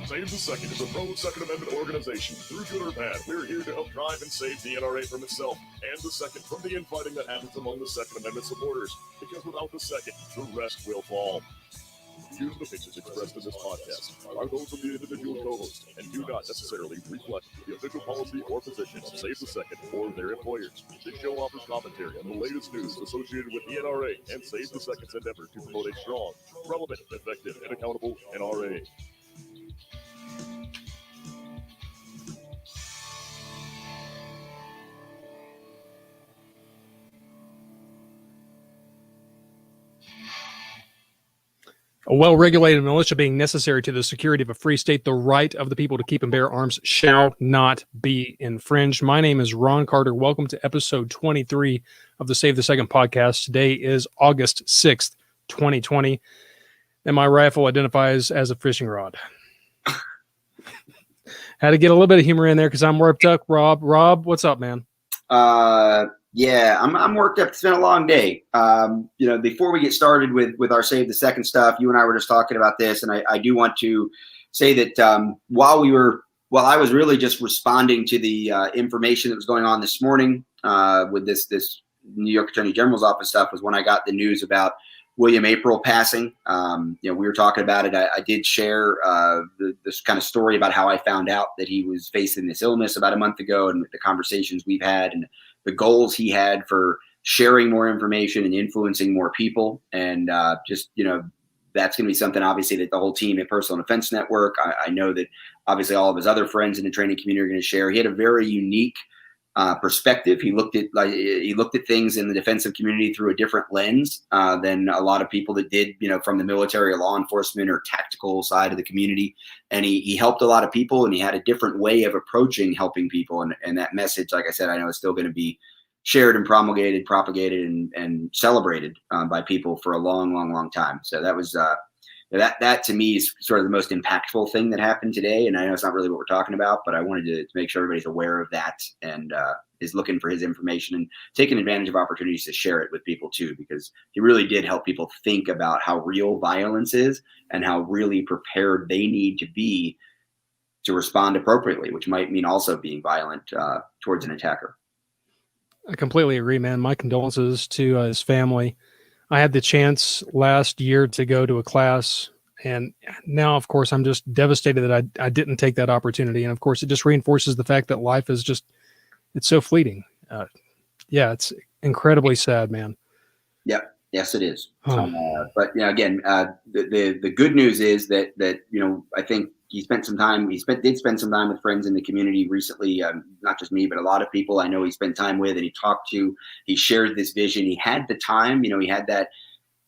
Save the Second is a pro-Second Amendment organization. Through good or bad, we're here to help drive and save the NRA from itself and the Second from the infighting that happens among the Second Amendment supporters. Because without the Second, the rest will fall. Views and opinions expressed in this podcast are those of the individual co-hosts and do not necessarily reflect the official policy or position of Save the Second or their employers. This show offers commentary on the latest news associated with the NRA and Save the Second's endeavor to promote a strong, relevant, effective, and accountable NRA. A well-regulated militia being necessary to the security of a free state, the right of the people to keep and bear arms shall not be infringed. My name is Ron Carter. Welcome to episode 23 of the Save the Second podcast. Today is August 6th, 2020, and my rifle identifies as a fishing rod. Had to get a little bit of humor in there because I'm worked up, Rob. Rob, what's up, man? Yeah, I'm worked up. It's been a long day. Before we get started with our Save the Second stuff, you and I were just talking about this, and I do want to say that while I was really just responding to the information that was going on this morning with this New York Attorney General's office stuff, was when I got the news about William April passing. We were talking about it. I did share this kind of story about how I found out that he was facing this illness about a month ago, and the conversations we've had and the goals he had for sharing more information and influencing more people. And that's going to be something, obviously, that the whole team at Personal Defense Network, I know that obviously all of his other friends in the training community are going to share. He had a very unique perspective. He looked at things in the defensive community through a different lens than a lot of people that did, from the military or law enforcement or tactical side of the community. And he helped a lot of people, and he had a different way of approaching helping people. And that message, like I said, I know is still going to be shared and promulgated, propagated, and celebrated by people for a long, long, long time. So that was that to me is sort of the most impactful thing that happened today. And I know it's not really what we're talking about, but I wanted to make sure everybody's aware of that and is looking for his information and taking advantage of opportunities to share it with people too, because he really did help people think about how real violence is and how really prepared they need to be to respond appropriately, which might mean also being violent towards an attacker. I completely agree, man. My condolences to his family. I had the chance last year to go to a class, and now, of course, I'm just devastated that I didn't take that opportunity. And of course, it just reinforces the fact that life is it's so fleeting. It's incredibly sad, man. Yep. Yes, it is. But again, the good news is that I think he did spend some time with friends in the community recently. Not just me, but a lot of people I know he spent time with and he talked to. He shared this vision. He had the time. He had that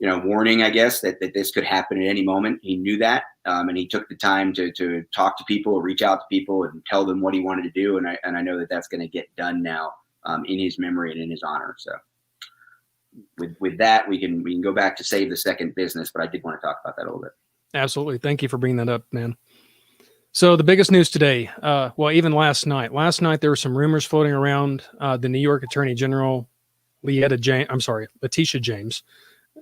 warning, I guess, that this could happen at any moment. He knew that, and he took the time to talk to people, reach out to people, and tell them what he wanted to do. And I know that that's going to get done now in his memory and in his honor. So. With that, we can go back to Save the Second business, but I did want to talk about that a little bit. Absolutely. Thank you for bringing that up, man. So the biggest news today, even last night there were some rumors floating around. The New York Attorney General, Letitia James,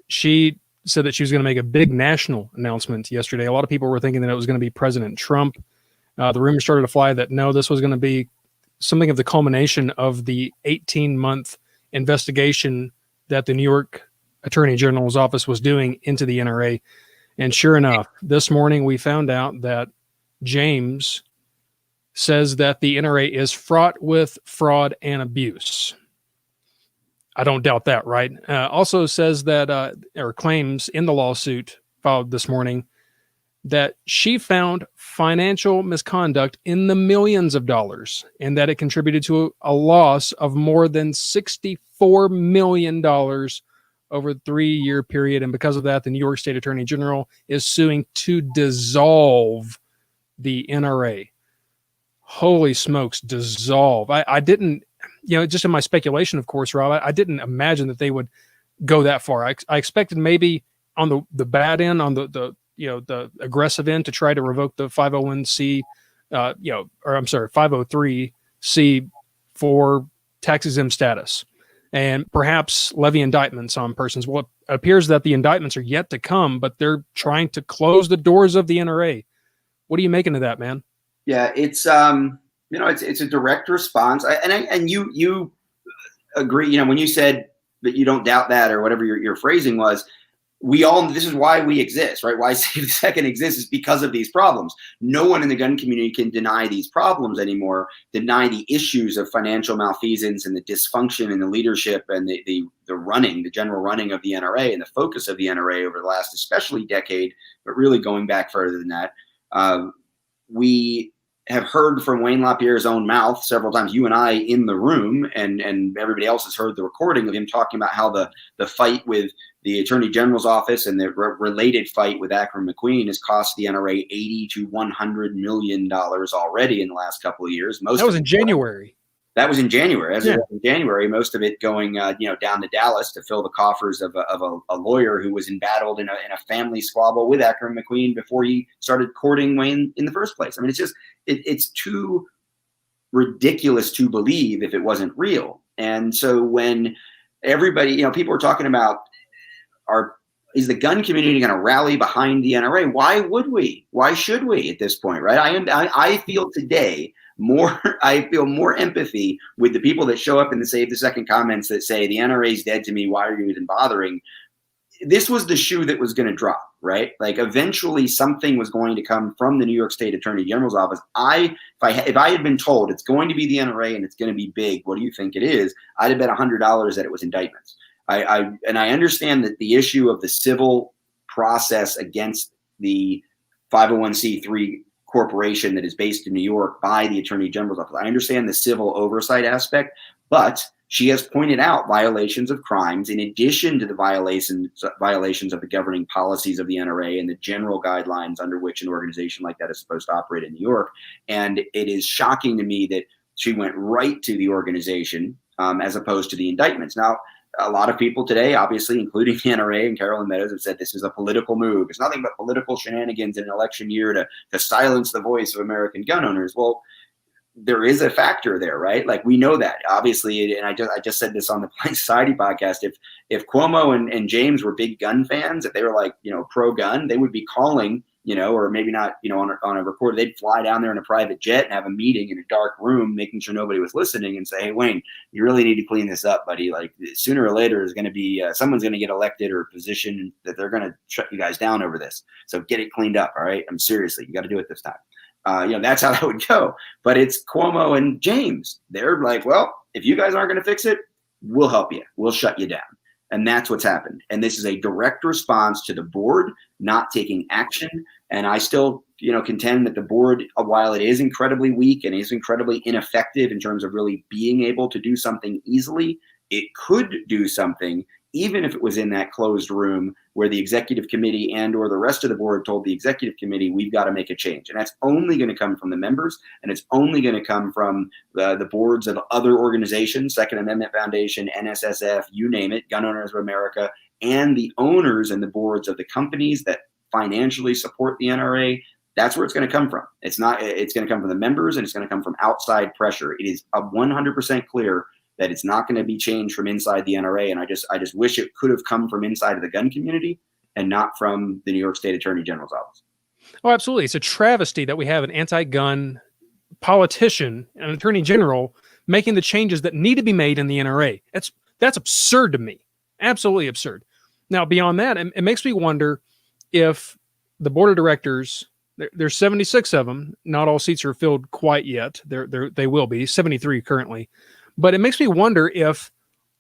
she said that she was going to make a big national announcement yesterday. A lot of people were thinking that it was going to be President Trump. The rumors started to fly that no, this was going to be something of the culmination of the 18-month investigation that the New York Attorney General's office was doing into the NRA. And sure enough, this morning we found out that James says that the NRA is fraught with fraud and abuse. I don't doubt that, right? Also says that, or claims in the lawsuit filed this morning, that she found financial misconduct in the millions of dollars and that it contributed to a loss of more than $64 million over a 3-year period. And because of that, the New York State Attorney General is suing to dissolve the NRA. Holy smokes, dissolve. I didn't, just in my speculation, of course, Rob, I didn't imagine that they would go that far. I expected maybe on the bad end, on the aggressive end, to try to revoke the 501c, 503c for tax exempt status, and perhaps levy indictments on persons. Well, it appears that the indictments are yet to come, but they're trying to close the doors of the NRA. What are you making of that, man? Yeah, it's it's a direct response. And you agree, when you said that you don't doubt that, or whatever your phrasing was, this is why we exist, right? Why Save the Second exists is because of these problems. No one in the gun community can deny these problems anymore, deny the issues of financial malfeasance and the dysfunction in the leadership and the general running of the NRA and the focus of the NRA over the last especially decade, but really going back further than that. We have heard from Wayne LaPierre's own mouth several times, you and I in the room, and everybody else has heard the recording of him talking about how the fight with the Attorney General's office and the related fight with Akron McQueen has cost the NRA $80 to $100 million already in the last couple of years. That was in January. That was in January. As of January, most of it going, down to Dallas to fill the coffers of a lawyer who was embattled in a family squabble with Akron McQueen before he started courting Wayne in the first place. I mean, it's just it's too ridiculous to believe if it wasn't real. And so when everybody, people are talking about, is the gun community going to rally behind the NRA? Why would we? Why should we at this point, right? I feel today I feel more empathy with the people that show up in the Save the Second comments that say the NRA is dead to me. Why are you even bothering? This was the shoe that was going to drop, right? Like eventually something was going to come from the New York State Attorney General's office. If I had been told it's going to be the NRA and it's going to be big, what do you think it is? I'd have bet $100 that it was indictments. I understand that the issue of the civil process against the 501c3 corporation that is based in New York by the Attorney General's office. I understand the civil oversight aspect, but she has pointed out violations of crimes in addition to the violations of the governing policies of the NRA and the general guidelines under which an organization like that is supposed to operate in New York. And it is shocking to me that she went right to the organization as opposed to the indictments. Now, a lot of people today, obviously, including the NRA and Carolyn Meadows, have said this is a political move. It's nothing but political shenanigans in an election year to silence the voice of American gun owners. Well, there is a factor there, right? Like we know that, obviously, and I just said this on the Blind Society podcast. If Cuomo and James were big gun fans, if they were like pro-gun, they would be calling. Or maybe not, on a recorder, they'd fly down there in a private jet and have a meeting in a dark room, making sure nobody was listening and say, hey, Wayne, you really need to clean this up, buddy. Like sooner or later is going to be, someone's going to get elected or positioned that they're going to shut you guys down over this. So get it cleaned up. All right. Seriously, you got to do it this time. That's how that would go. But it's Cuomo and James. They're like, well, if you guys aren't going to fix it, we'll help you. We'll shut you down. And that's what's happened. And this is a direct response to the board not taking action. And I still, contend that the board, while it is incredibly weak and is incredibly ineffective in terms of really being able to do something easily, it could do something, even if it was in that closed room where the executive committee and or the rest of the board told the executive committee, we've got to make a change. And that's only going to come from the members, and it's only going to come from the boards of other organizations, Second Amendment Foundation, NSSF, you name it, Gun Owners of America, and the owners and the boards of the companies that financially support the NRA. That's where it's going to come from. It's going to come from the members, and it's going to come from outside pressure. It is 100% clear that it's not going to be changed from inside the NRA. And I just wish it could have come from inside of the gun community and not from the New York State Attorney General's office. Oh, absolutely. It's a travesty that we have an anti-gun politician, an attorney general, making the changes that need to be made in the NRA. That's absurd to me. Absolutely absurd. Now, beyond that, it makes me wonder if the board of directors, there's 76 of them. Not all seats are filled quite yet. They will be 73 currently. But it makes me wonder if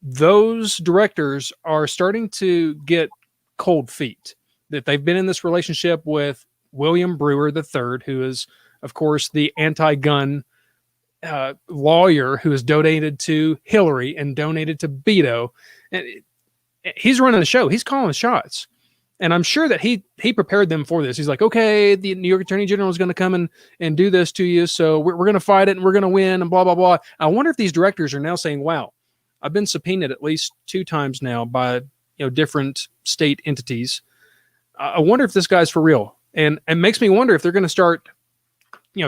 those directors are starting to get cold feet, that they've been in this relationship with William Brewer III, who is, of course, the anti-gun lawyer who has donated to Hillary and donated to Beto. And he's running the show. He's calling the shots. And I'm sure that he prepared them for this. He's like, okay, the New York Attorney General is going to come and do this to you. So we're going to fight it and we're going to win and blah, blah, blah. I wonder if these directors are now saying, wow, I've been subpoenaed at least 2 times now by different state entities. I wonder if this guy's for real. And it makes me wonder if they're going to start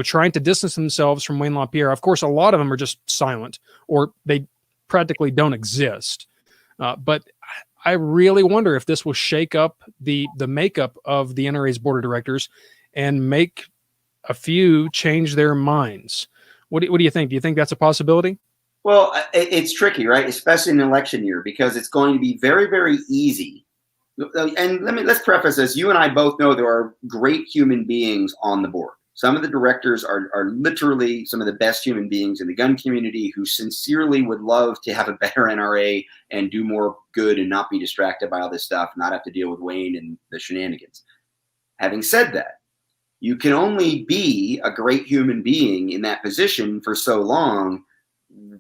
trying to distance themselves from Wayne LaPierre. Of course, a lot of them are just silent or they practically don't exist. But I really wonder if this will shake up the makeup of the NRA's board of directors and make a few change their minds. What do you think? Do you think that's a possibility? Well, it's tricky, right? Especially in an election year, because it's going to be very, very easy. And let's preface this. You and I both know there are great human beings on the board. Some of the directors are literally some of the best human beings in the gun community who sincerely would love to have a better NRA and do more good and not be distracted by all this stuff, not have to deal with Wayne and the shenanigans. Having said that, you can only be a great human being in that position for so long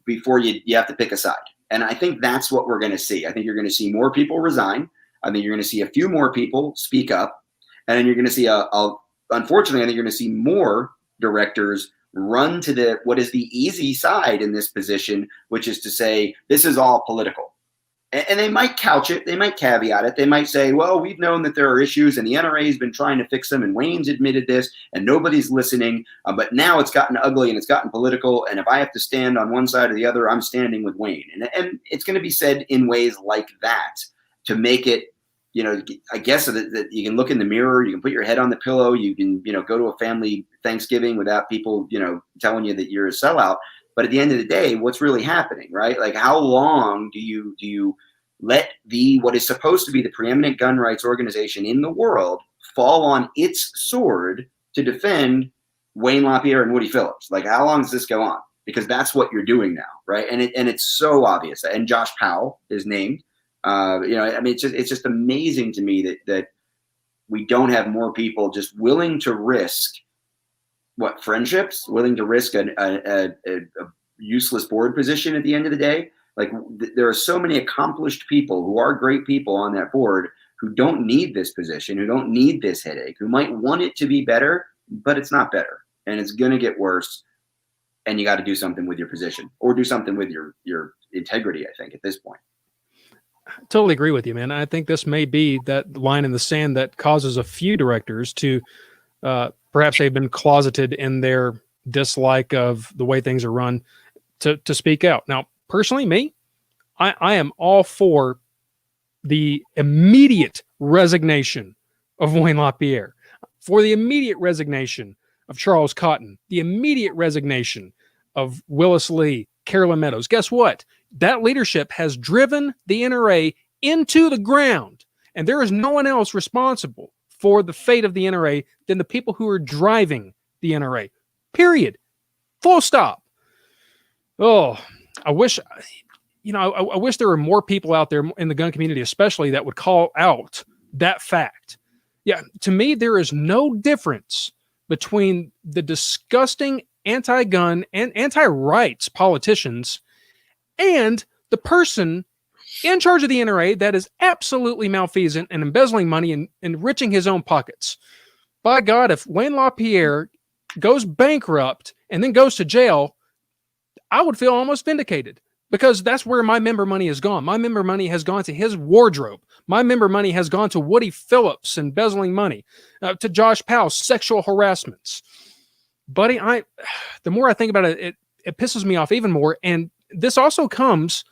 before you have to pick a side. And I think that's what we're going to see. I think you're going to see more people resign. I think you're going to see a few more people speak up. And then you're going to see unfortunately, I think you're going to see more directors run to what is the easy side in this position, which is to say, this is all political. And they might couch it. They might caveat it. They might say, well, we've known that there are issues and the NRA has been trying to fix them and Wayne's admitted this and nobody's listening. But now it's gotten ugly and it's gotten political. And if I have to stand on one side or the other, I'm standing with Wayne. And it's going to be said in ways like that to make it, I guess that you can look in the mirror, you can put your head on the pillow, you can, go to a family Thanksgiving without people, telling you that you're a sellout. But at the end of the day, what's really happening, right? Like, how long do you let what is supposed to be the preeminent gun rights organization in the world fall on its sword to defend Wayne LaPierre and Woody Phillips? Like, how long does this go on? Because that's what you're doing now, right? And it's so obvious. And Josh Powell is named. It's just amazing to me that we don't have more people just willing to risk friendships, willing to risk a useless board position at the end of the day. Like, there are so many accomplished people who are great people on that board who don't need this position, who don't need this headache, who might want it to be better, but it's not better and it's going to get worse. And you got to do something with your position or do something with your integrity, I think, at this point. Totally agree with you, man. I think this may be that line in the sand that causes a few directors to perhaps they've been closeted in their dislike of the way things are run to speak out. Now, personally, me, I am all for the immediate resignation of Wayne LaPierre, for the immediate resignation of Charles Cotton, the immediate resignation of Willis Lee, Carolyn Meadows. Guess what? That leadership has driven the NRA into the ground, and there is no one else responsible for the fate of the NRA than the people who are driving the NRA. Period. Full stop. Oh, I wish, I wish there were more people out there in the gun community, especially, that would call out that fact. Yeah, to me, there is no difference between the disgusting anti-gun and anti-rights politicians and the person in charge of the NRA that is absolutely malfeasant and embezzling money and enriching his own pockets. By God, if Wayne LaPierre goes bankrupt and then goes to jail, I would feel almost vindicated, because that's where my member money has gone. My member money has gone to his wardrobe. My member money has gone to Woody Phillips embezzling money, to Josh Powell's sexual harassments. Buddy, the more I think about it, it pisses me off even more. And this also comes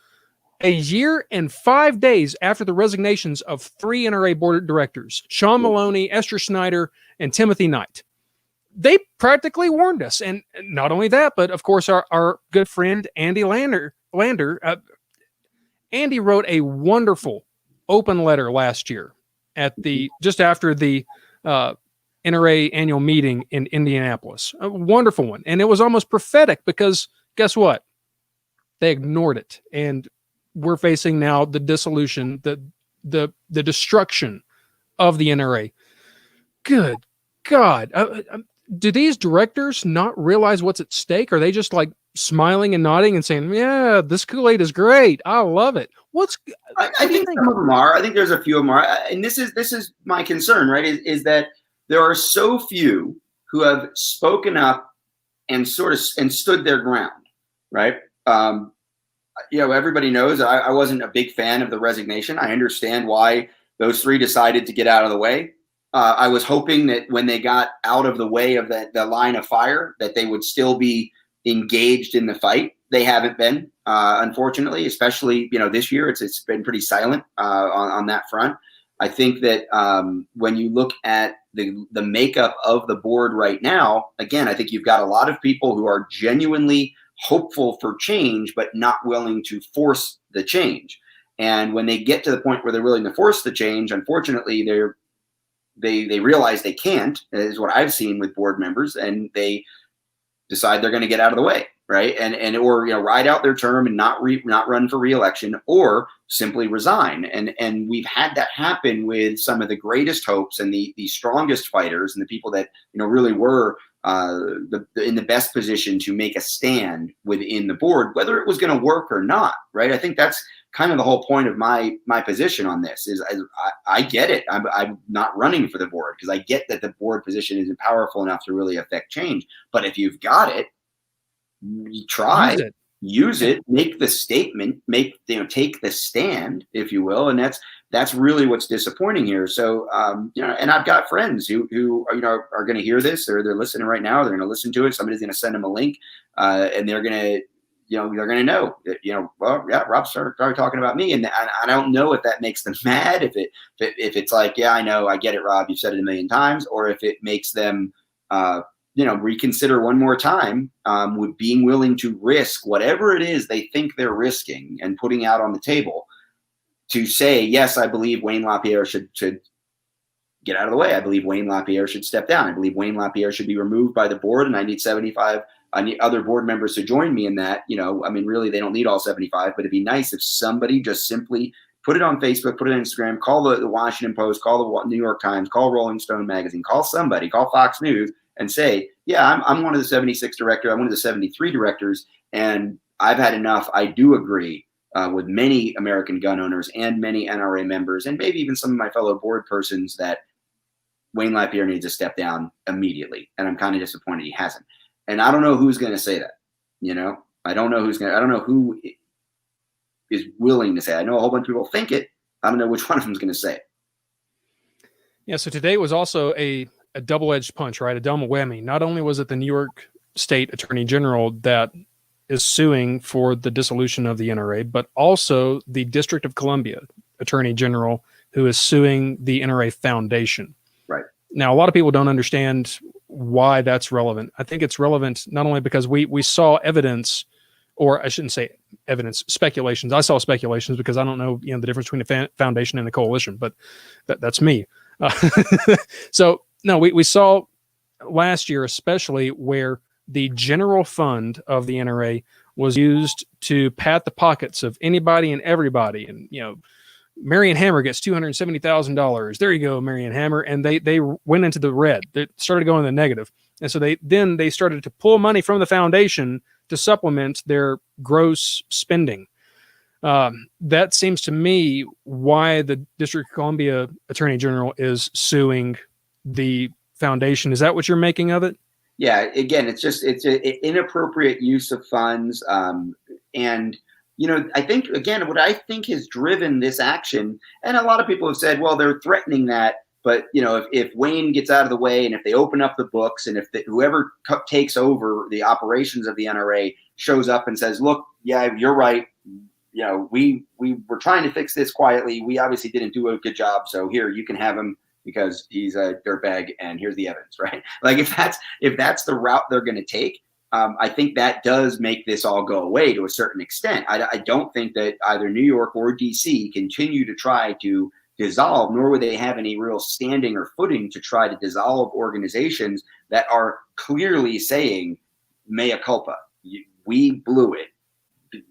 a year and 5 days after the resignations of 3 NRA board of directors, Sean Maloney, Esther Snyder, and Timothy Knight. They practically warned us. And not only that, but of course, our good friend, Andy Lander, Andy wrote a wonderful open letter last year just after the NRA annual meeting in Indianapolis. A wonderful one. And it was almost prophetic, because guess what? They ignored it. And we're facing now the dissolution, the destruction of the NRA. Good God. Do these directors not realize what's at stake? Are they just like smiling and nodding and saying, yeah, this Kool-Aid is great, I love it? I think some of them are. I think there's a few of them are. And this is my concern, right? Is that there are so few who have spoken up and stood their ground, right? Everybody knows I wasn't a big fan of the resignation. I understand why those 3 decided to get out of the way. I was hoping that when they got out of the way of the line of fire, that they would still be engaged in the fight. They haven't been, unfortunately, especially, this year. It's been pretty silent on that front. I think that when you look at the makeup of the board right now, again, I think you've got a lot of people who are genuinely hopeful for change, but not willing to force the change. And when they get to the point where they're willing to force the change, unfortunately, they realize they can't, is what I've seen with board members, and they decide they're going to get out of the way, right? And or ride out their term and not run for reelection, or simply resign. And we've had that happen with some of the greatest hopes and the strongest fighters and the people that really were in the best position to make a stand within the board, whether it was going to work or not, right? I think that's kind of the whole point of my position on this. Is I get it. I'm not running for the board because I get that the board position isn't powerful enough to really affect change. But if you've got it, you try, use it, make the statement, take the stand, if you will. And that's really what's disappointing here. So, and I've got friends who are going to hear this, or they're listening right now. They're going to listen to it. Somebody's going to send them a link, and they're going to, they're going to know that, well, yeah, Rob started talking about me. And I don't know if that makes them mad, if it's like, yeah, I know, I get it, Rob, you've said it a million times, or if it makes them, reconsider one more time, with being willing to risk whatever it is they think they're risking and putting out on the table to say, yes, I believe Wayne LaPierre should get out of the way. I believe Wayne LaPierre should step down. I believe Wayne LaPierre should be removed by the board, and I need 75. I need other board members to join me in that. Really, they don't need all 75, but it'd be nice if somebody just simply put it on Facebook, put it on Instagram, call the Washington Post, call the New York Times, call Rolling Stone magazine, call somebody, call Fox News, and say, yeah, I'm one of the 76 directors. I'm one of the 73 directors, and I've had enough. I do agree with many American gun owners and many NRA members, and maybe even some of my fellow board persons, that Wayne LaPierre needs to step down immediately. And I'm kind of disappointed he hasn't. And I don't know who's going to say that. I don't know who is willing to say it. I know a whole bunch of people think it. I don't know which one of them is going to say it. Yeah. So today was also a double-edged punch, right? A double whammy. Not only was it the New York State Attorney General that is suing for the dissolution of the NRA, but also the District of Columbia Attorney General, who is suing the NRA Foundation. Right. Now, a lot of people don't understand why that's relevant. I think it's relevant not only because we saw evidence, or I shouldn't say evidence, speculations. I saw speculations because I don't know, the difference between a foundation and a coalition, but that's me. So no, we saw last year, especially, where the general fund of the NRA was used to pat the pockets of anybody and everybody. And, Marion Hammer gets $270,000. There you go, Marion Hammer. And they went into the red. They started going in the negative. And so they started to pull money from the foundation to supplement their gross spending. That seems to me why the District of Columbia Attorney General is suing the foundation. Is that what you're making of it? Yeah. Again, it's an inappropriate use of funds. And I think, again, what I think has driven this action, and a lot of people have said, well, they're threatening that, but if Wayne gets out of the way, and if they open up the books, and if whoever takes over the operations of the NRA shows up and says, look, yeah, you're right. We were trying to fix this quietly. We obviously didn't do a good job. So here, you can have him because he's a dirtbag, and here's the evidence, right? Like if that's the route they're going to take, I think that does make this all go away to a certain extent. I don't think that either New York or DC continue to try to dissolve, nor would they have any real standing or footing to try to dissolve organizations that are clearly saying, mea culpa, we blew it.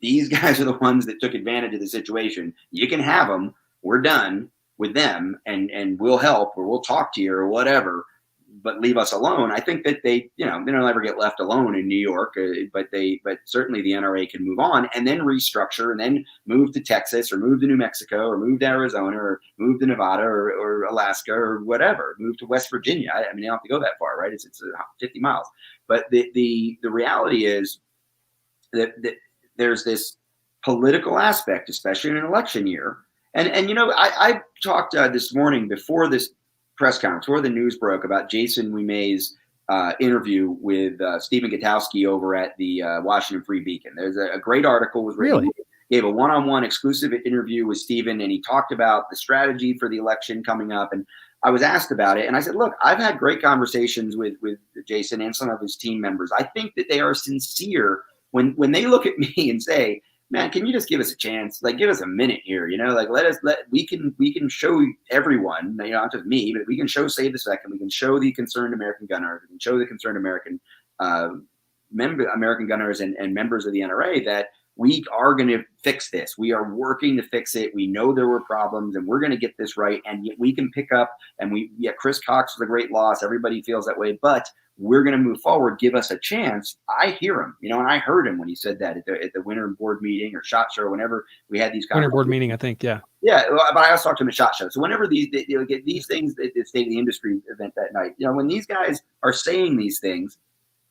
These guys are the ones that took advantage of the situation. You can have them. We're done with them, and we'll help, or we'll talk to you, or whatever, but leave us alone. I think that they don't ever get left alone in New York, but certainly the NRA can move on and then restructure and then move to Texas, or move to New Mexico, or move to Arizona, or move to Nevada, or Alaska, or whatever, move to West Virginia. I mean, they don't have to go that far, right? It's 50 miles. But the reality is that there's this political aspect, especially in an election year. And I talked this morning before this press conference, before the news broke, about Jason Ouimet's interview with Stephen Gutowski over at the Washington Free Beacon. There's a great article was written. Really? gave a one-on-one exclusive interview with Stephen, and he talked about the strategy for the election coming up. And I was asked about it, and I said, look, I've had great conversations with Jason and some of his team members. I think that they are sincere when they look at me and say, man, can you just give us a chance? Like, give us a minute here, like we can show everyone, not just me, but we can show Save the Second. We can show the concerned American gun owners. We can show the concerned American American gun owners and members of the NRA that we are going to fix this. We are working to fix it. We know there were problems, and we're going to get this right. And yet we can pick up, and Chris Cox was a great loss. Everybody feels that way, but we're going to move forward. Give us a chance. I hear him, and I heard him when he said that at the winter board meeting or SHOT Show, whenever we had these winter board meeting, I think. Yeah. Yeah. But I also talked to him at SHOT Show. So whenever get these things at the State of the Industry event that night, when these guys are saying these things,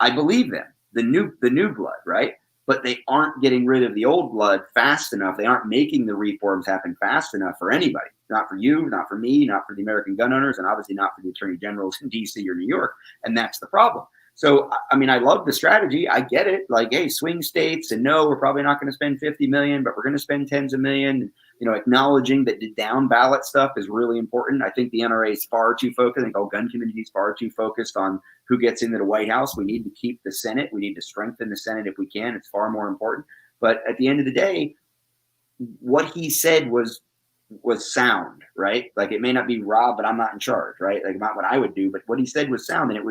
I believe them, the new blood, right? But they aren't getting rid of the old blood fast enough. They aren't making the reforms happen fast enough for anybody. Not for you, not for me, not for the American gun owners, and obviously not for the attorney generals in D.C. or New York. And that's the problem. So, I mean, I love the strategy. I get it. Like, hey, swing states, and no, we're probably not going to spend $50 million, but we're going to spend tens of millions. Acknowledging that the down ballot stuff is really important. I think the NRA is far too focused. I think all gun community is far too focused on who gets into the White House. We need to keep the Senate. We need to strengthen the Senate if we can. It's far more important. But at the end of the day, what he said was sound, right? Like, it may not be Rob, but I'm not in charge, right? Like, not what I would do, but what he said was sound, and it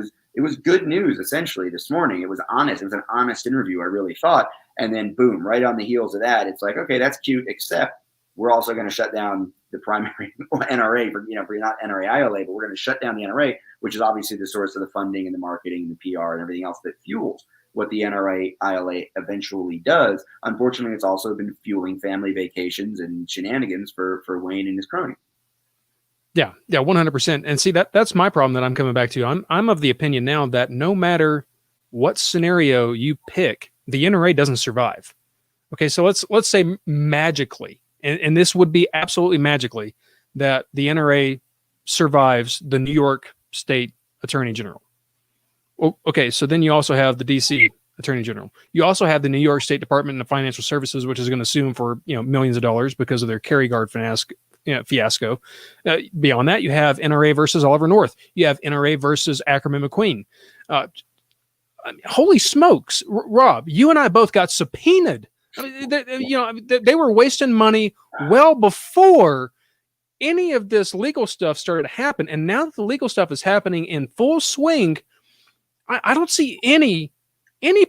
was good news essentially this morning. It was honest. It was an honest interview, I really thought. And then boom, right on the heels of that, it's like, okay, that's cute, except we're also going to shut down the primary NRA for not NRA ILA, but we're going to shut down the NRA, which is obviously the source of the funding and the marketing and the PR and everything else that fuels what the NRA ILA eventually does. Unfortunately, it's also been fueling family vacations and shenanigans for Wayne and his crony. Yeah, 100%. And see, that's my problem that I'm coming back to. I'm of the opinion now that no matter what scenario you pick, the NRA doesn't survive. Okay, so let's say magically, and this would be absolutely magically, that the NRA survives the New York State Attorney General. Well, okay, so then you also have the DC Attorney General. You also have the New York State Department of Financial Services, which is going to sue them for millions of dollars because of their carry guard fiasco. Beyond that, you have NRA versus Oliver North. You have NRA versus Ackerman McQueen. Holy smokes, Rob! You and I both got subpoenaed. They were wasting money well before any of this legal stuff started to happen, and now that the legal stuff is happening in full swing, I don't see any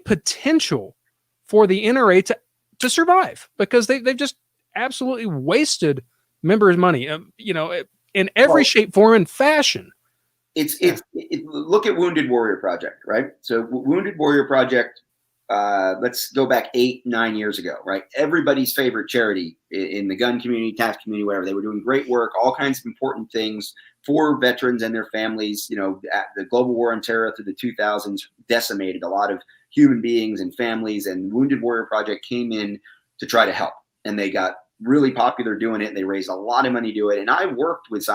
potential for the NRA to survive, because they've just absolutely wasted members' money, in every shape, form, and fashion. Look at Wounded Warrior Project, right? So Wounded Warrior Project, let's go back 8-9 years ago, right? Everybody's favorite charity in the gun community, tax community, whatever. They were doing great work, all kinds of important things for veterans and their families. The global war on terror through the 2000s decimated a lot of human beings and families, and Wounded Warrior Project came in to try to help, and they got really popular doing it. They raised a lot of money to do it. And I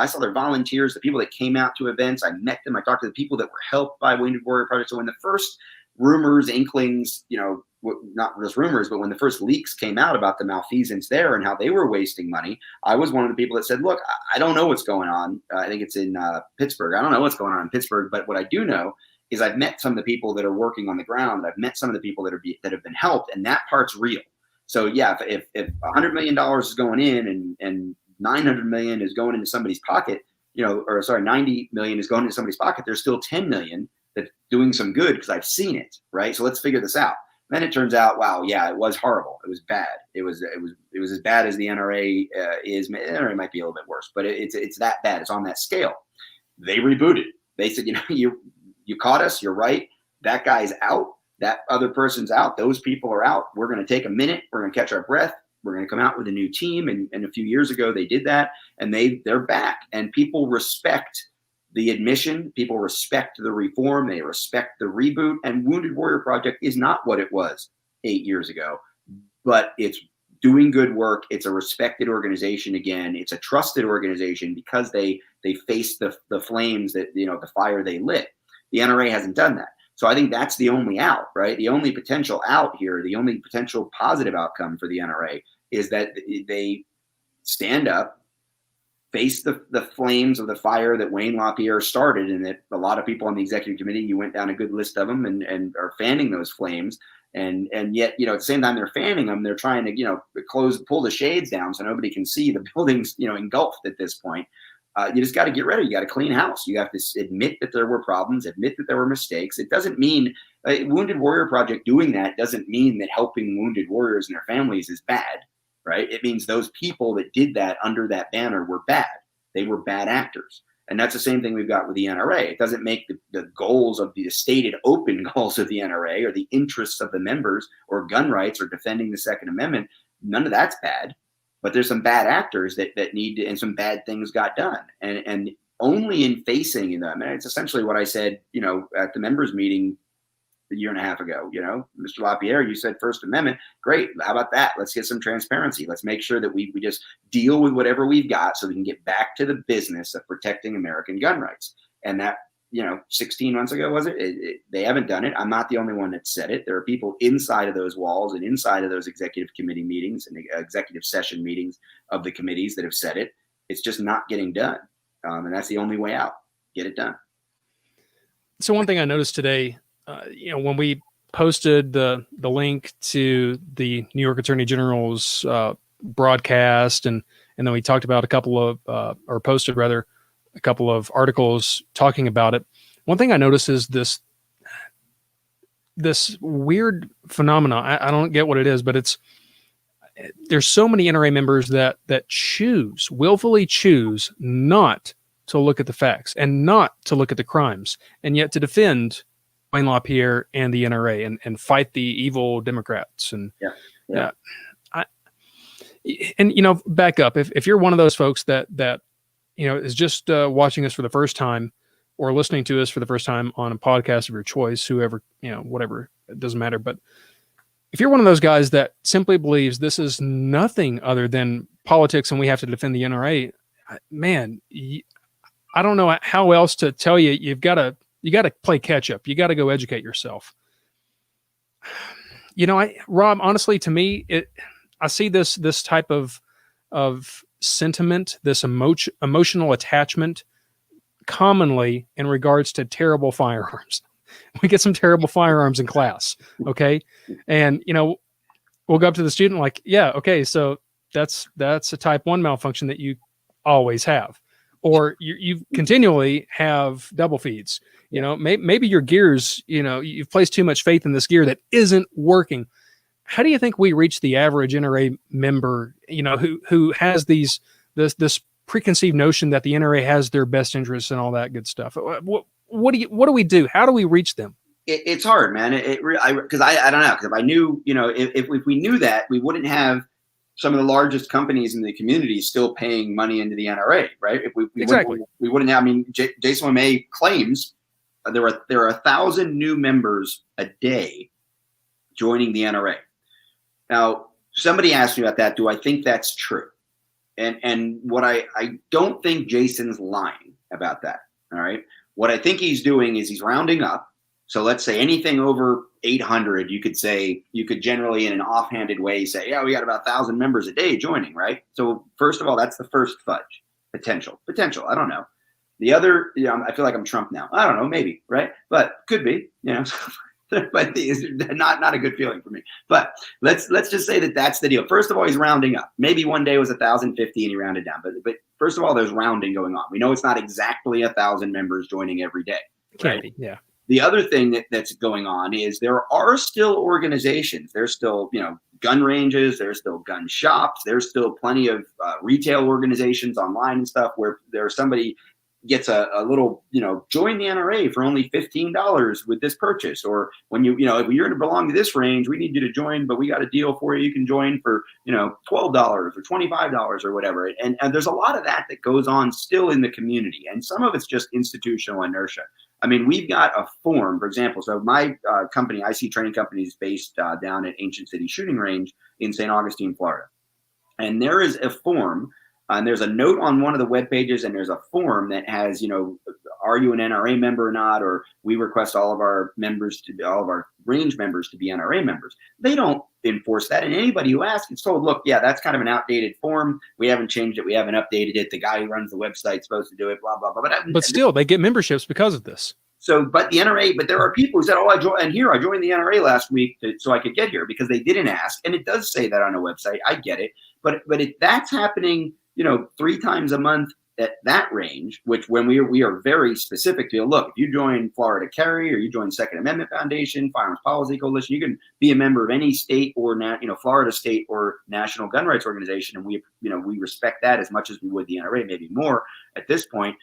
saw their volunteers, the people that came out to events. I met them. I talked to the people that were helped by Wounded Warrior Project. So when the first rumors, inklings, not just rumors, but when the first leaks came out about the malfeasance there and how they were wasting money, I was one of the people that said, look, I don't know what's going on. I think it's in Pittsburgh. I don't know what's going on in Pittsburgh, but what I do know is I've met some of the people that are working on the ground. I've met some of the people that have been helped, and that part's real. So yeah, if $100 million is going in and $900 million is going into somebody's pocket, 90 million is going into somebody's pocket, there's still 10 million that's doing some good, because I've seen it, right? So let's figure this out. Then it turns out, wow, yeah, it was horrible. It was bad. It was as bad as the NRA is. The NRA might be a little bit worse, but it's that bad. It's on that scale. They rebooted. They said, you caught us. You're right. That guy's out. That other person's out. Those people are out. We're going to take a minute. We're going to catch our breath. We're going to come out with a new team. And a few years ago, they did that, and they're back. And people respect the admission. People respect the reform. They respect the reboot. And Wounded Warrior Project is not what it was 8 years ago, but it's doing good work. It's a respected organization again. It's a trusted organization because they faced the flames that, the fire they lit. The NRA hasn't done that. So I think that's the only out, right? The only potential out here, the only potential positive outcome for the NRA is that they stand up, face the flames of the fire that Wayne LaPierre started, and that a lot of people on the executive committee, you went down a good list of them, and are fanning those flames. And yet, at the same time they're fanning them, they're trying to, pull the shades down so nobody can see the buildings, engulfed at this point. You just got to get rid of it. You got to clean house. You have to admit that there were problems, admit that there were mistakes. It doesn't mean Wounded Warrior Project doing that doesn't mean that helping wounded warriors and their families is bad, right? It means those people that did that under that banner were bad. They were bad actors. And that's the same thing we've got with the NRA. It doesn't make the goals of the stated open goals of the NRA or the interests of the members or gun rights or defending the Second Amendment. None of that's bad. But there's some bad actors that need to, and some bad things got done. And only in facing them, and it's essentially what I said, at the members meeting a year and a half ago, Mr. LaPierre, you said First Amendment. Great. How about that? Let's get some transparency. Let's make sure that we just deal with whatever we've got so we can get back to the business of protecting American gun rights. And that, 16 months ago, was it? They haven't done it. I'm not the only one that said it. There are people inside of those walls and inside of those executive committee meetings and executive session meetings of the committees that have said it. It's just not getting done. And that's the only way out. Get it done. So one thing I noticed today, when we posted the link to the New York Attorney General's broadcast, and then we talked about a couple of, or posted rather, a couple of articles talking about it. One thing I noticed is this weird phenomena. I don't get what it is, but there's so many NRA members that willfully choose not to look at the facts and not to look at the crimes, and yet to defend Wayne LaPierre and the NRA and fight the evil Democrats. And back up. If you're one of those folks that is just watching us for the first time or listening to us for the first time on a podcast of your choice, whoever, whatever, it doesn't matter. But if you're one of those guys that simply believes this is nothing other than politics and we have to defend the NRA, man, I don't know how else to tell you. You got to play catch up. You got to go educate yourself. Rob, honestly, to me, I see this type of sentiment, this emotional attachment, commonly in regards to terrible firearms. We get some terrible firearms in class, okay, and we'll go up to the student like, yeah, okay, so that's a type 1 malfunction that you always have, or you continually have double feeds. Maybe your gears, you've placed too much faith in this gear that isn't working. How do you think we reach the average NRA member, who has this preconceived notion that the NRA has their best interests and all that good stuff? What do we do? How do we reach them? It's hard, man. Because I don't know. Because if I knew, if we knew that, we wouldn't have some of the largest companies in the community still paying money into the NRA, right? If we wouldn't have. I mean, Jason LeMay claims there are 1,000 new members a day joining the NRA. Now, somebody asked me about that. Do I think that's true? And what I don't think Jason's lying about that. All right. What I think he's doing is he's rounding up. So let's say anything over 800, you could generally in an offhanded way say, yeah, we got about 1,000 members a day joining, right? So first of all, that's the first fudge. Potential. I don't know. The other, I feel like I'm Trump now. I don't know, maybe, right? But could be, but it's not a good feeling for me. But let's just say that that's the deal. First of all, he's rounding up. Maybe one day it was 1,050 and he rounded down. But first of all, there's rounding going on. We know it's not exactly 1,000 members joining every day. Right? Can't be, yeah. The other thing that's going on is there are still organizations. There's still, gun ranges. There's still gun shops. There's still plenty of retail organizations online and stuff where there's somebody gets a little, join the NRA for only $15 with this purchase. Or when if you're going to belong to this range, we need you to join, but we got a deal for you. You can join for, $12 or $25 or whatever. And there's a lot of that goes on still in the community. And some of it's just institutional inertia. I mean, we've got a form, for example. So my company, IC Training Company, is based down at Ancient City Shooting Range in St. Augustine, Florida. And there is a form, and there's a note on one of the web pages, and there's a form that has, are you an NRA member or not? Or we request all of our range members to be NRA members. They don't enforce that. And anybody who asks is told, look, yeah, that's kind of an outdated form. We haven't changed it. We haven't updated it. The guy who runs the website is supposed to do it, blah, blah, blah. But still, they get memberships because of this. So, but the NRA, but there are people who said, oh, I joined the NRA last week so I could get here because they didn't ask. And it does say that on a website. I get it. But if that's happening, 3 times a month at that range, which when we are very specific to, look, if you join Florida Carry or you join Second Amendment Foundation, Firearms Policy Coalition, you can be a member of any state or Florida state or national gun rights organization, and we respect that as much as we would the NRA, maybe more at this point.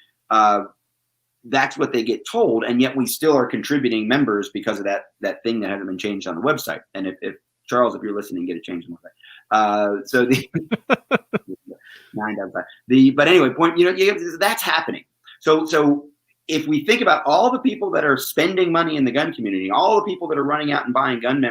That's what they get told, and yet we still are contributing members because of that thing that hasn't been changed on the website. And if Charles, if you're listening, get it changed on the website. So the 9 out of 5. But anyway, point, that's happening. So if we think about all the people that are spending money in the gun community, all the people that are running out and buying gun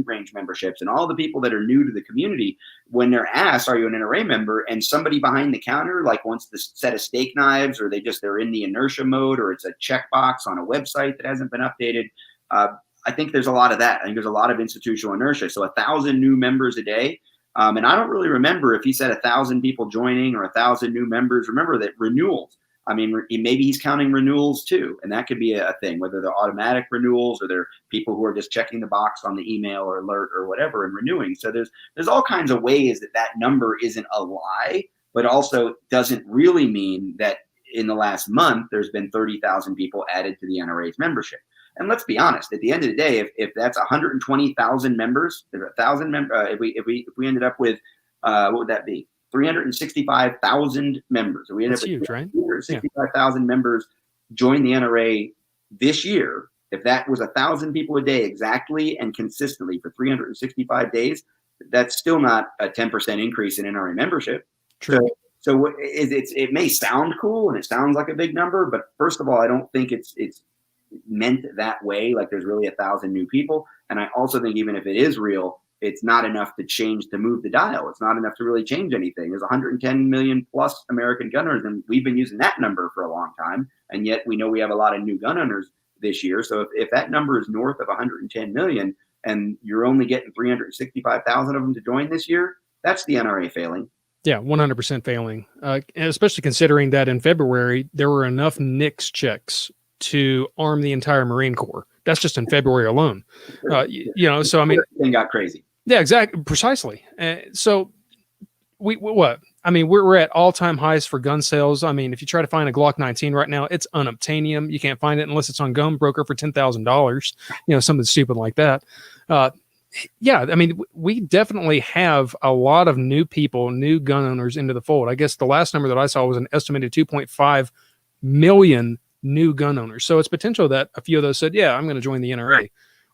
range memberships, and all the people that are new to the community, when they're asked, are you an NRA member? And somebody behind the counter wants the set of steak knives, or they're in the inertia mode, or it's a checkbox on a website that hasn't been updated. I think there's a lot of that. I think there's a lot of institutional inertia. So 1,000 new members a day. And I don't really remember if he said 1,000 people joining or 1,000 new members. Remember that renewals. I mean, maybe he's counting renewals too, and that could be a thing, whether they're automatic renewals or they're people who are just checking the box on the email or alert or whatever and renewing. So there's all kinds of ways that number isn't a lie, but also doesn't really mean that in the last month there's been 30,000 people added to the NRA's membership. And let's be honest, at the end of the day, if that's 120,000 members, if we ended up with what would that be? 365,000 members. So we ended up with huge, right? 365,000 members join the NRA this year. If that was 1,000 people a day exactly and consistently for 365 days, that's still not a 10% increase in NRA membership. True. So it may sound cool and it sounds like a big number, but first of all, I don't think it's meant that way. Like there's really 1,000 new people. And I also think even if it is real, it's not enough to move the dial. It's not enough to really change anything. There's 110 million plus American gun owners, and we've been using that number for a long time. And yet we know we have a lot of new gun owners this year. So if that number is north of 110 million and you're only getting 365,000 of them to join this year, that's the NRA failing. Yeah, 100% failing, especially considering that in February, there were enough NICS checks to arm the entire Marine Corps. That's just in February alone. So I mean, everything got crazy. Yeah, exactly, precisely. So we're at all-time highs for gun sales. I mean, if you try to find a Glock 19 right now, it's unobtainium. You can't find it unless it's on Gun Broker for $10,000. Something stupid like that. Yeah, I mean, we definitely have a lot of new people, new gun owners into the fold. I guess the last number that I saw was an estimated 2.5 million new gun owners. So it's potential that a few of those said, yeah, I'm going to join the NRA.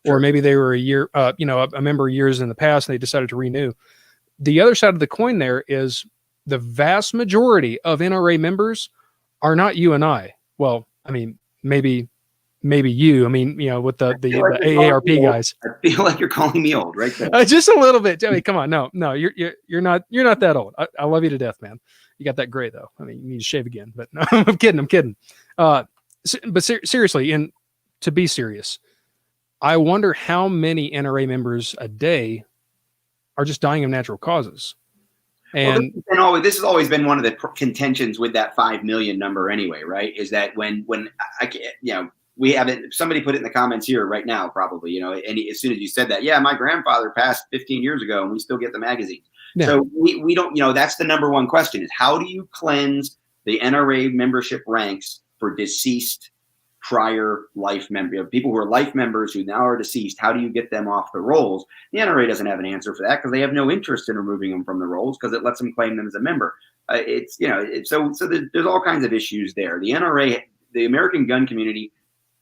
Sure. Or maybe they were a member years in the past and they decided to renew. The other side of the coin there is the vast majority of NRA members are not you and I. Well, I mean, maybe you, with the AARP guys. I feel like you're calling me old, right there. Just a little bit. I mean, come on. No, you're not that old. I love you to death, man. You got that gray though. I mean, you need to shave again, but no, I'm kidding. But seriously, and to be serious, I wonder how many NRA members a day are just dying of natural causes. And this has always been one of the contentions with that 5 million number anyway, right? Is that when we have it, somebody put it in the comments here right now, probably, and as soon as you said that, yeah, my grandfather passed 15 years ago and we still get the magazine. Yeah. So we don't, that's the number one question is how do you cleanse the NRA membership ranks for deceased prior life member, people who are life members who now are deceased? How do you get them off the rolls? The NRA doesn't have an answer for that because they have no interest in removing them from the rolls because it lets them claim them as a member. So there's all kinds of issues there. The NRA, the American gun community,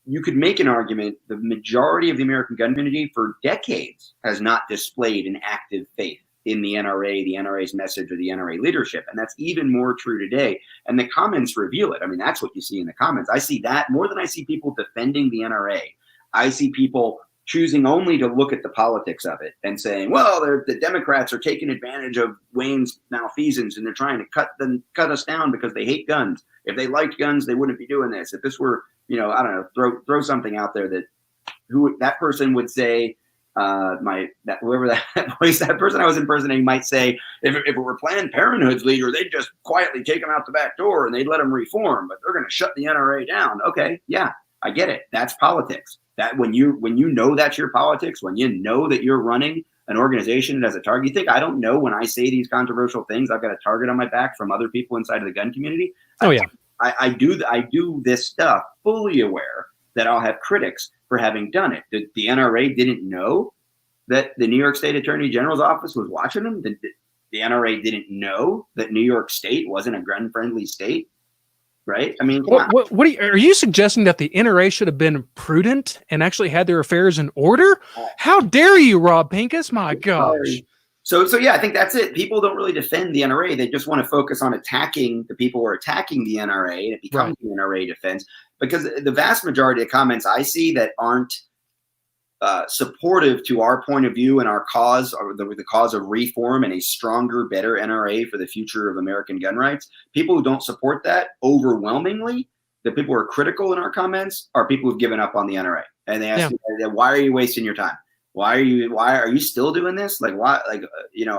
you could make an argument the majority of the American gun community for decades has not displayed an active faith in the NRA, the NRA's message, or the NRA leadership. And that's even more true today. And the comments reveal it. I mean, that's what you see in the comments. I see that more than I see people defending the NRA. I see people choosing only to look at the politics of it and saying, well, the Democrats are taking advantage of Wayne's malfeasance and they're trying to cut us down because they hate guns. If they liked guns, they wouldn't be doing this. If this were, I don't know, throw something out there that that person would say, whoever that voice, that person I was impersonating might say, if it were Planned Parenthood's leader, they'd just quietly take him out the back door and they'd let him reform, but they're going to shut the NRA down. Okay, yeah, I get it. That's politics. That when you know that's your politics, when you know that you're running an organization as a target, you think I don't know when I say these controversial things, I've got a target on my back from other people inside of the gun community. Oh yeah, I do this stuff fully aware that I'll have critics for having done it. The NRA didn't know that the New York State Attorney General's office was watching them. The NRA didn't know that New York State wasn't a gun-friendly state, right? I mean, what are you suggesting that the NRA should have been prudent and actually had their affairs in order? How dare you, Rob Pincus? My gosh. So yeah, I think that's it. People don't really defend the NRA. They just want to focus on attacking the people who are attacking the NRA, and it becomes the NRA defense. Because the vast majority of comments I see that aren't supportive to our point of view and our cause, or the cause of reform and a stronger, better NRA for the future of American gun rights, people who don't support that overwhelmingly, the people who are critical in our comments are people who've given up on the NRA. And they ask me, why are you wasting your time? Why are you still doing this? Like, why,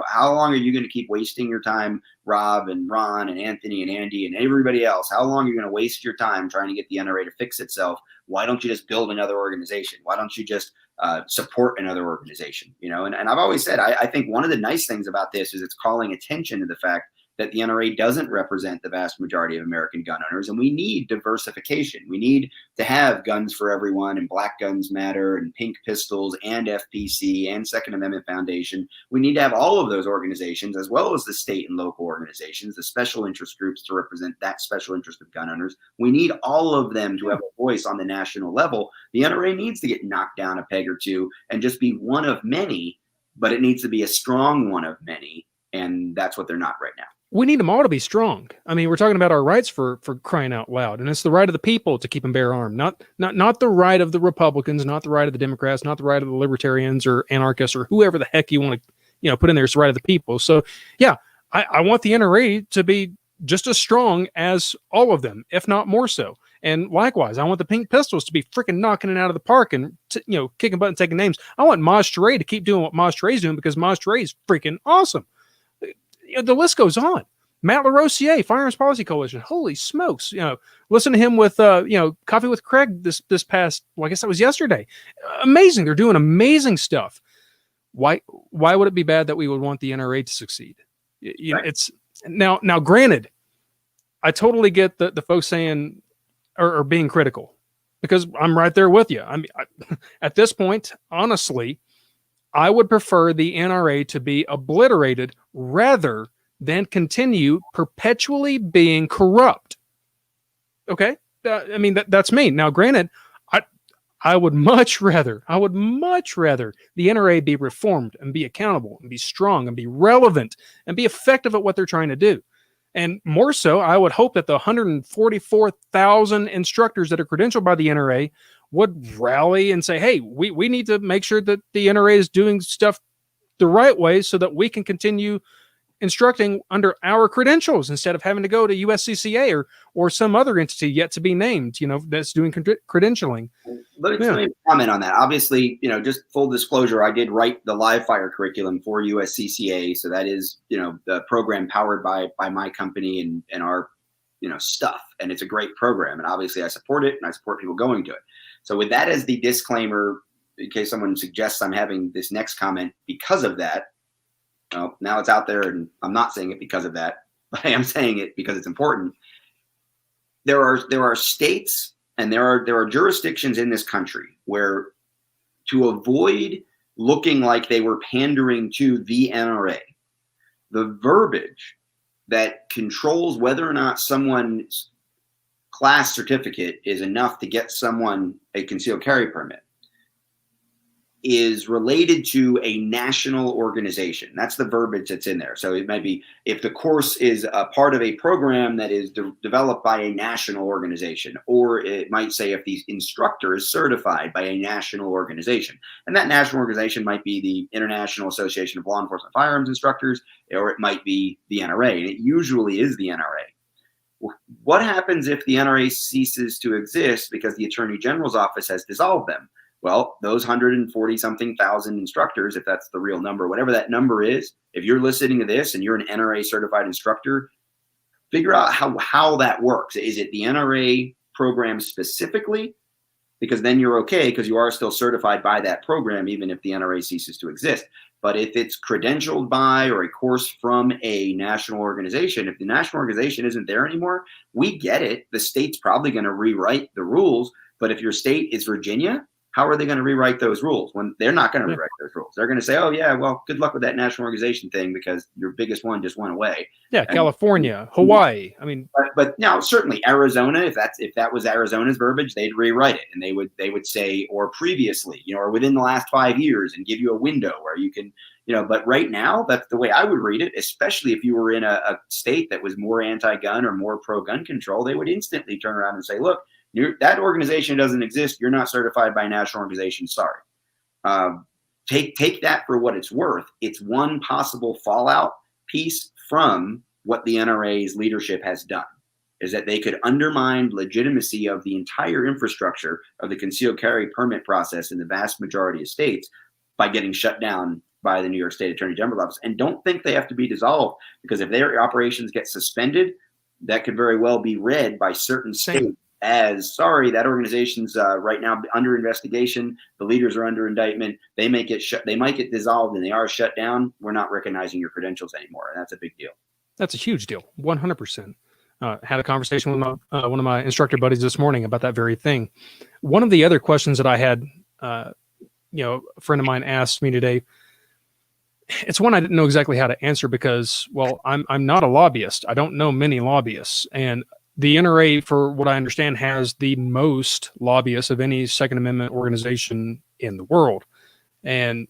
how long are you going to keep wasting your time, Rob and Ron and Anthony and Andy and everybody else? How long are you going to waste your time trying to get the NRA to fix itself? Why don't you just build another organization? Why don't you just support another organization? And I've always said, I think one of the nice things about this is it's calling attention to the fact that the NRA doesn't represent the vast majority of American gun owners, and we need diversification. We need to have guns for everyone, and Black Guns Matter, and Pink Pistols, and FPC, and Second Amendment Foundation. We need to have all of those organizations, as well as the state and local organizations, the special interest groups to represent that special interest of gun owners. We need all of them to have a voice on the national level. The NRA needs to get knocked down a peg or two and just be one of many, but it needs to be a strong one of many, and that's what they're not right now. We need them all to be strong. I mean, we're talking about our rights for crying out loud, and it's the right of the people to keep them bare armed, not the right of the Republicans, not the right of the Democrats, not the right of the libertarians or anarchists or whoever the heck you want to, put in there. It's the right of the people. So yeah, I want the NRA to be just as strong as all of them, if not more so. And likewise, I want the Pink Pistols to be freaking knocking it out of the park and kicking butt and taking names. I want Maj Toure to keep doing what Maj Toure's doing, because Maj Toure is freaking awesome. The list goes on. Matt LaRosiere, Firearms Policy Coalition. Holy smokes. Listen to him with, Coffee with Craig this past, I guess that was yesterday. Amazing. They're doing amazing stuff. Why would it be bad that we would want the NRA to succeed? It's now, granted, I totally get the folks saying or being critical, because I'm right there with you. I mean, at this point, honestly, I would prefer the NRA to be obliterated rather than continue perpetually being corrupt. Okay? I mean, that's me. Now, granted, I would much rather the NRA be reformed and be accountable and be strong and be relevant and be effective at what they're trying to do. And more so, I would hope that the 144,000 instructors that are credentialed by the NRA would rally and say, hey, we need to make sure that the NRA is doing stuff the right way so that we can continue instructing under our credentials instead of having to go to USCCA or some other entity yet to be named, that's doing credentialing. Let me comment on that. Obviously, just full disclosure, I did write the live fire curriculum for USCCA. So that is, the program powered by my company and our, stuff. And it's a great program. And obviously I support it, and I support people going to it. So with that as the disclaimer, in case someone suggests I'm having this next comment because of that, now it's out there, and I'm not saying it because of that, but I am saying it because it's important. There are states and there are jurisdictions in this country where, to avoid looking like they were pandering to the NRA, the verbiage that controls whether or not someone's class certificate is enough to get someone a concealed carry permit is related to a national organization. That's the verbiage that's in there. So it might be if the course is a part of a program that is developed by a national organization, or it might say if the instructor is certified by a national organization. And that national organization might be the International Association of Law Enforcement Firearms Instructors, or it might be the NRA. And it usually is the NRA. What happens if the NRA ceases to exist because the Attorney General's office has dissolved them? Well, those 140 something thousand instructors, if that's the real number, whatever that number is, if you're listening to this and you're an NRA certified instructor, figure out how that works. Is it the NRA program specifically? Because then you're okay, because you are still certified by that program, even if the NRA ceases to exist. But if it's credentialed by or a course from a national organization, if the national organization isn't there anymore, we get it. The state's probably going to rewrite the rules. But if your state is Virginia, how are they going to rewrite those rules when they're not going to rewrite those rules? They're going to say, oh, yeah, well, good luck with that national organization thing because your biggest one just went away. Yeah, California, Hawaii. I mean, but now certainly Arizona, if that was Arizona's verbiage, they'd rewrite it and they would say, or previously, or within the last 5 years, and give you a window where you can, but right now, that's the way I would read it, especially if you were in a state that was more anti-gun or more pro-gun control, they would instantly turn around and say, look, that organization doesn't exist. You're not certified by a national organization. Sorry. Take that for what it's worth. It's one possible fallout piece from what the NRA's leadership has done, is that they could undermine legitimacy of the entire infrastructure of the concealed carry permit process in the vast majority of states by getting shut down by the New York State Attorney General's office. And don't think they have to be dissolved, because if their operations get suspended, that could very well be read by certain states as, sorry, that organization's right now under investigation. The leaders are under indictment. They may get they might get dissolved, and they are shut down. We're not recognizing your credentials anymore, and that's a big deal. That's a huge deal. 100%. Had a conversation with one of my instructor buddies this morning about that very thing. One of the other questions that I had, a friend of mine asked me today. It's one I didn't know exactly how to answer because, well, I'm not a lobbyist. I don't know many lobbyists, and the NRA, for what I understand, has the most lobbyists of any Second Amendment organization in the world. And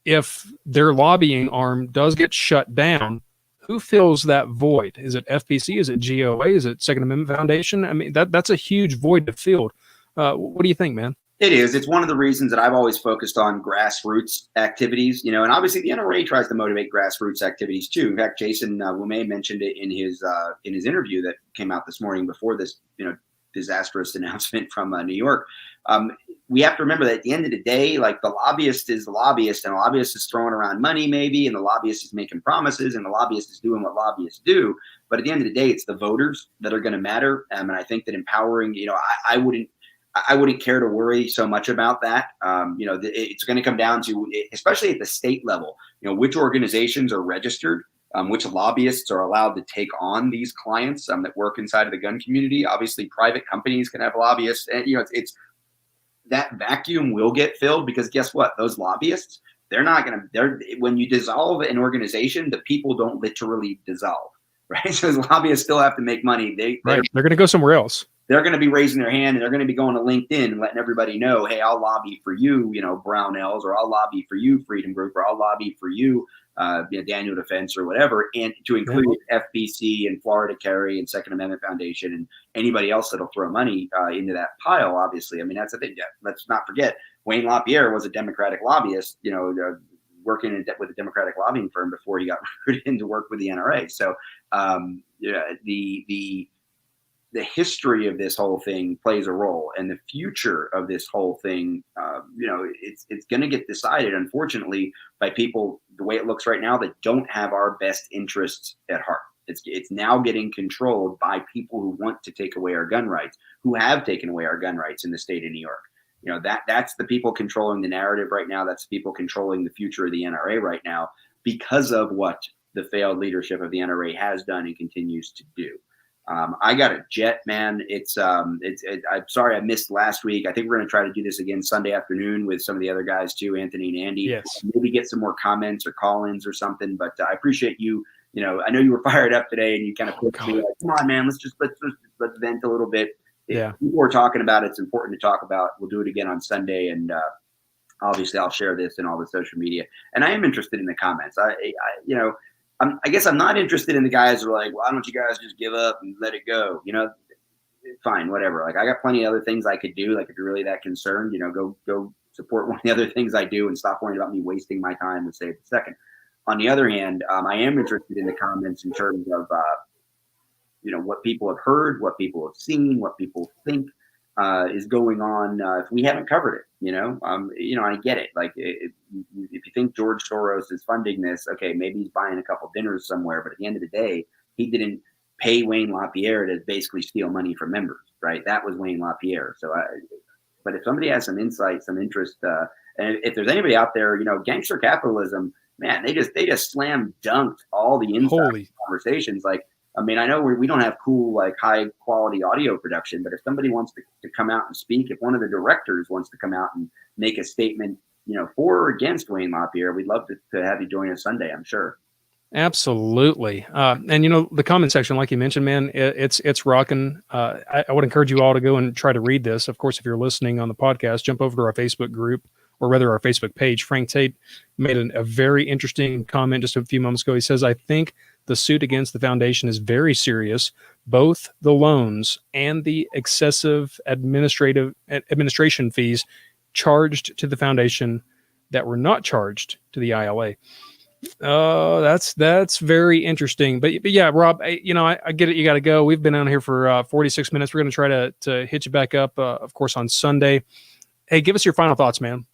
if their lobbying arm does get shut down, who fills that void? Is it FPC? Is it GOA? Is it Second Amendment Foundation? I mean, that's a huge void to fill. What do you think, man? It is. It's one of the reasons that I've always focused on grassroots activities, and obviously the NRA tries to motivate grassroots activities too. In fact, Jason Wumay mentioned it in his interview that came out this morning before this, disastrous announcement from New York. We have to remember that at the end of the day, like, the lobbyist is the lobbyist, and the lobbyist is throwing around money maybe, and the lobbyist is making promises, and the lobbyist is doing what lobbyists do. But at the end of the day, it's the voters that are going to matter. And I think that empowering, I wouldn't care to worry so much about that. It's going to come down to, especially at the state level, which organizations are registered, which lobbyists are allowed to take on these clients that work inside of the gun community. Obviously, private companies can have lobbyists, and it's that vacuum will get filled, because guess what? Those lobbyists, when you dissolve an organization, the people don't literally dissolve, right? So those lobbyists still have to make money. They're going to go somewhere else. They're going to be raising their hand, and they're going to be going to LinkedIn and letting everybody know, hey, I'll lobby for you, Brownells, or I'll lobby for you, Freedom Group, or I'll lobby for you, Daniel Defense, or whatever, and to include FBC and Florida Carry and Second Amendment Foundation and anybody else that'll throw money into that pile, obviously. I mean, that's the thing. Let's not forget, Wayne LaPierre was a Democratic lobbyist, working with a Democratic lobbying firm before he got recruited into work with the NRA. So the history of this whole thing plays a role, and the future of this whole thing, it's going to get decided, unfortunately, by people, the way it looks right now, that don't have our best interests at heart. It's now getting controlled by people who want to take away our gun rights, who have taken away our gun rights in the state of New York. That's the people controlling the narrative right now. That's the people controlling the future of the NRA right now, because of what the failed leadership of the NRA has done and continues to do. I got a jet, man. I'm sorry I missed last week. I think we're going to try to do this again Sunday afternoon with some of the other guys too, Anthony and Andy. Yes. Maybe get some more comments or call-ins or something. But I appreciate you. I know you were fired up today, and you kind of pushed me like, come on, man, let's vent a little bit. Yeah. If people are talking about it, it's important to talk about. We'll do it again on Sunday, and obviously I'll share this in all the social media. And I am interested in the comments. I guess I'm not interested in the guys who are like, why don't you guys just give up and let it go? Fine, whatever. Like, I got plenty of other things I could do. Like, if you're really that concerned, go support one of the other things I do and stop worrying about me wasting my time and save a second. On the other hand, I am interested in the comments in terms of, what people have heard, what people have seen, what people think is going on if we haven't covered it. I get it. Like if you think George Soros is funding this, okay, maybe he's buying a couple dinners somewhere, but at the end of the day, he didn't pay Wayne LaPierre to basically steal money from members, right? That was Wayne LaPierre. So, but if somebody has some insight, some interest, and if there's anybody out there, gangster capitalism, man, they just slam dunked all the inside conversations. Like, I mean, I know we don't have cool, like high quality audio production, but if somebody wants to come out and speak, if one of the directors wants to come out and make a statement, for or against Wayne LaPierre, we'd love to have you join us Sunday, I'm sure. Absolutely. And the comment section, like you mentioned, man, it's rocking. I would encourage you all to go and try to read this. Of course, if you're listening on the podcast, jump over to our Facebook group, or rather our Facebook page. Frank Tate made a very interesting comment just a few moments ago. He says, I think the suit against the foundation is very serious. Both the loans and the excessive administration fees charged to the foundation that were not charged to the ILA. Oh, that's very interesting. But yeah, Rob, I get it. You got to go. We've been on here for 46 minutes. We're going to try to hit you back up, of course, on Sunday. Hey, give us your final thoughts, man.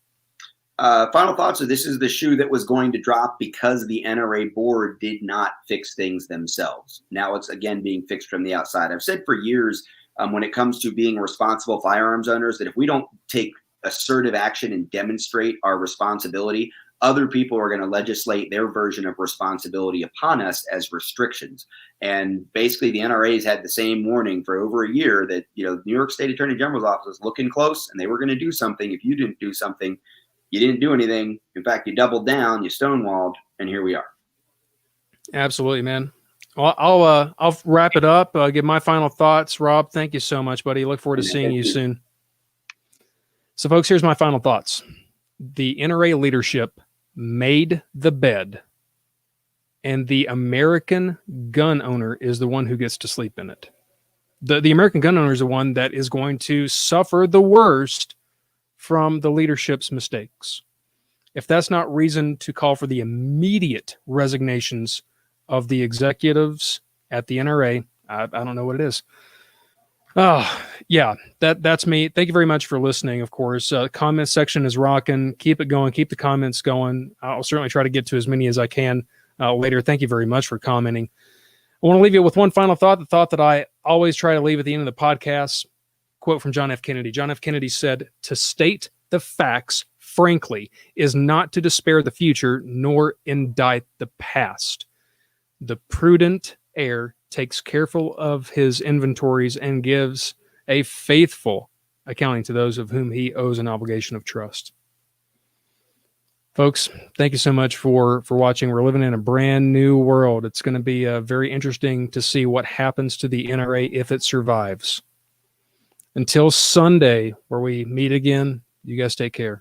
Final thoughts are this is the shoe that was going to drop because the NRA board did not fix things themselves. Now it's again being fixed from the outside. I've said for years when it comes to being responsible firearms owners that if we don't take assertive action and demonstrate our responsibility, other people are going to legislate their version of responsibility upon us as restrictions. And basically the NRA has had the same warning for over a year that, New York State Attorney General's office was looking close and they were going to do something. If you didn't do something, you didn't do anything. In fact, you doubled down, you stonewalled, and here we are. Absolutely, man. Well, I'll wrap it up. Give my final thoughts. Rob, thank you so much, buddy. Look forward to seeing you soon. So, folks, here's my final thoughts. The NRA leadership made the bed, and the American gun owner is the one who gets to sleep in it. The American gun owner is the one that is going to suffer the worst from the leadership's mistakes. If that's not reason to call for the immediate resignations of the executives at the NRA, I don't know what it is. Oh, yeah, that's me. Thank you very much for listening, of course. Comment section is rocking. Keep it going. Keep the comments going. I'll certainly try to get to as many as I can later. Thank you very much for commenting. I want to leave you with one final thought, the thought that I always try to leave at the end of the podcast. Quote from John F. Kennedy. John F. Kennedy said, "To state the facts frankly is not to despair the future nor indict the past. The prudent heir takes careful of his inventories and gives a faithful accounting to those of whom he owes an obligation of trust." Folks, thank you so much for watching. We're living in a brand new world. It's going to be very interesting to see what happens to the NRA if it survives. Until Sunday, where we meet again, you guys take care.